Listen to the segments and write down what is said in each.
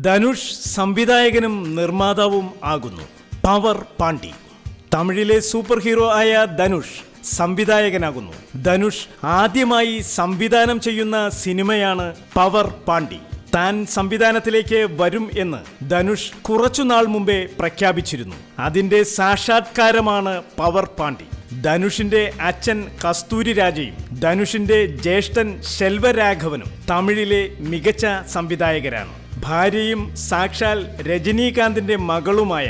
ധനുഷ് സംവിധായകനും നിർമ്മാതാവും ആകുന്നു. പവർ പാണ്ഡി. തമിഴിലെ സൂപ്പർ ഹീറോ ആയ ധനുഷ് സംവിധായകനാകുന്നു. ധനുഷ് ആദ്യമായി സംവിധാനം ചെയ്യുന്ന സിനിമയാണ് പവർ പാണ്ഡി. താൻ സംവിധാനത്തിലേക്ക് വരും എന്ന് ധനുഷ് കുറച്ചുനാൾ മുമ്പേ പ്രഖ്യാപിച്ചിരുന്നു. അതിന്റെ സാക്ഷാത്കാരമാണ് പവർ പാണ്ഡി. ധനുഷിന്റെ അച്ഛൻ കസ്തൂരി രാജയും ധനുഷിന്റെ ജ്യേഷ്ഠൻ ശെൽവരാഘവനും തമിഴിലെ മികച്ച സംവിധായകരാണ്. ഭാര്യയും സാക്ഷാൽ രജനീകാന്തിന്റെ മകളുമായ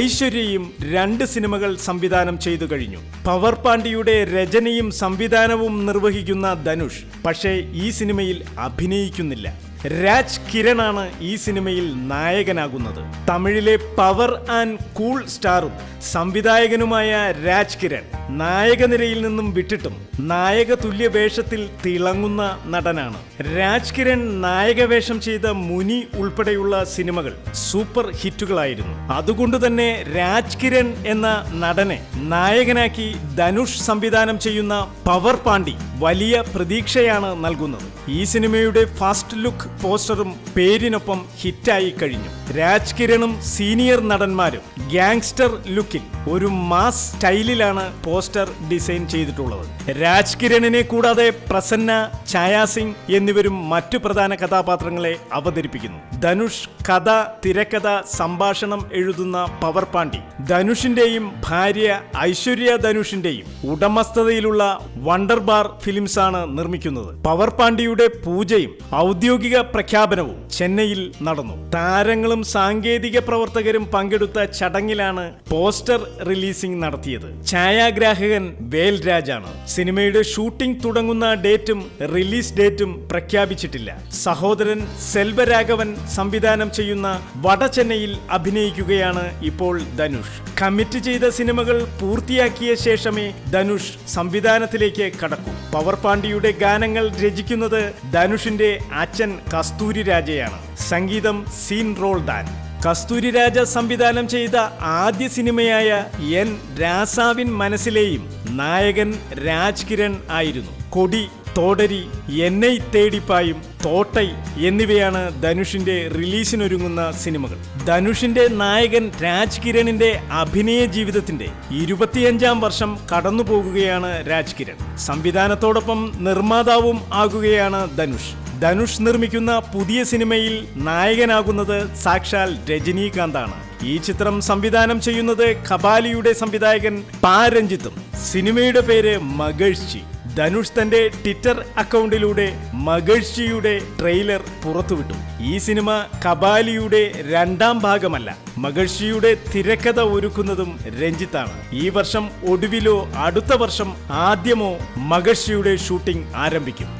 ഐശ്വര്യയും 2 സിനിമകൾ സംവിധാനം ചെയ്തു കഴിഞ്ഞു. പവർ പാണ്ഡിയുടെ രചനയും സംവിധാനവും നിർവഹിക്കുന്ന ധനുഷ് പക്ഷേ ഈ സിനിമയിൽ അഭിനയിക്കുന്നില്ല. രാജ് കിരണാണ് ഈ സിനിമയിൽ നായകനാകുന്നത്. തമിഴിലെ പവർ ആൻഡ് കൂൾ സ്റ്റാറും സംവിധായകനുമായ രാജ് കിരൺ നായകനിരയിൽ നിന്നും വിട്ടിട്ടും നായക തുല്യ വേഷത്തിൽ തിളങ്ങുന്ന നടനാണ്. രാജ് കിരൺ നായകവേഷം ചെയ്ത മുനി ഉൾപ്പെടെയുള്ള സിനിമകൾ സൂപ്പർ ഹിറ്റുകളായിരുന്നു. അതുകൊണ്ട് തന്നെ രാജ് കിരൺ എന്ന നടനെ നായകനാക്കി ധനുഷ് സംവിധാനം ചെയ്യുന്ന പവർ പാണ്ഡി വലിയ പ്രതീക്ഷയാണ് നൽകുന്നത്. ഈ സിനിമയുടെ ഫസ്റ്റ് ലുക്ക് പോസ്റ്ററും പേരിനൊപ്പം ഹിറ്റായി കഴിഞ്ഞു. രാജ് കിരണും സീനിയർ നടന്മാരും ഗാങ്സ്റ്റർ ലുക്കിൽ ഒരു മാസ് സ്റ്റൈലിലാണ് പോസ്റ്റർ ഡിസൈൻ ചെയ്തിട്ടുള്ളത്. രാജ് കിരണിനെ കൂടാതെ പ്രസന്ന, ഛായാ സിംഗ് എന്നിവരും മറ്റു പ്രധാന കഥാപാത്രങ്ങളെ അവതരിപ്പിക്കുന്നു. ധനുഷ് കഥ, തിരക്കഥ, സംഭാഷണം എഴുതുന്ന പവർ പാണ്ഡി ധനുഷിന്റെയും ഭാര്യ ഐശ്വര്യ ധനുഷിന്റെയും ഉടമസ്ഥതയിലുള്ള വണ്ടർ ബാർ ഫിലിംസ് ആണ് നിർമ്മിക്കുന്നത്. പവർ പാണ്ഡിയുടെ പൂജയും ഔദ്യോഗിക പ്രഖ്യാപനവും ചെന്നൈയിൽ നടന്നു. താരങ്ങളും സാങ്കേതിക പ്രവർത്തകരും പങ്കെടുത്ത ചടങ്ങിലാണ് പോസ്റ്റർ റിലീസിംഗ് നടത്തിയത്. ഛായാഗ്രാഹകൻ വേൽരാജാണ്. സിനിമയുടെ ഷൂട്ടിംഗ് തുടങ്ങുന്ന ഡേറ്റും റിലീസ് ഡേറ്റും പ്രഖ്യാപിച്ചിട്ടില്ല. സഹോദരൻ സെൽവരാഘവൻ സംവിധാനം ചെയ്യുന്ന വട ചെന്നൈയിൽ അഭിനയിക്കുകയാണ് ഇപ്പോൾ ധനുഷ്. കമ്മിറ്റ് ചെയ്ത സിനിമകൾ പൂർത്തിയാക്കിയ ശേഷമേ ധനുഷ് സംവിധാനത്തിലേക്ക് കടക്കൂ. പവർ പാണ്ഡിയുടെ ഗാനങ്ങൾ രചിക്കുന്നത് ധനുഷിന്റെ അച്ഛൻ കസ്തൂരി രാജയാണ്. സംഗീതം സീൻ റോൾ ദാൻ. കസ്തൂരി രാജ സംവിധാനം ചെയ്ത ആദ്യ സിനിമയായ എൻ രാസാവിൻ മനസ്സിലെയും നായകൻ രാജ് കിരൺ ആയിരുന്നു. കൊടി, തോടരി, എന്നെ തേടിപ്പായും, തോട്ടൈ എന്നിവയാണ് ധനുഷിന്റെ റിലീസിനൊരുങ്ങുന്ന സിനിമകൾ. ധനുഷിന്റെ നായകൻ രാജ് കിരണിന്റെ അഭിനയ ജീവിതത്തിന്റെ 25ാം വർഷം കടന്നുപോകുകയാണ് രാജ് കിരൺ. സംവിധാനത്തോടൊപ്പം നിർമ്മാതാവും ആകുകയാണ് ധനുഷ്. ധനുഷ് നിർമ്മിക്കുന്ന പുതിയ സിനിമയിൽ നായകനാകുന്നത് സാക്ഷാൽ രജനീകാന്താണ്. ഈ ചിത്രം സംവിധാനം ചെയ്യുന്നത് ഖബാലിയുടെ സംവിധായകൻ പാരഞ്ജിത്തും. സിനിമയുടെ പേര് മഗഴ്ചി. ധനുഷ് തന്റെ ട്വിറ്റർ അക്കൗണ്ടിലൂടെ മഗഴ്ചിയുടെ ട്രെയിലർ പുറത്തുവിട്ടു. ഈ സിനിമ ഖബാലിയുടെ 2ാം ഭാഗമല്ല. മഗഴ്ചിയുടെ തിരക്കഥ ഒരുക്കുന്നതും രഞ്ജിത്താണ്. ഈ വർഷം ഒടുവിലോ അടുത്ത വർഷം ആദ്യമോ മഗഴ്ചിയുടെ ഷൂട്ടിംഗ് ആരംഭിക്കും.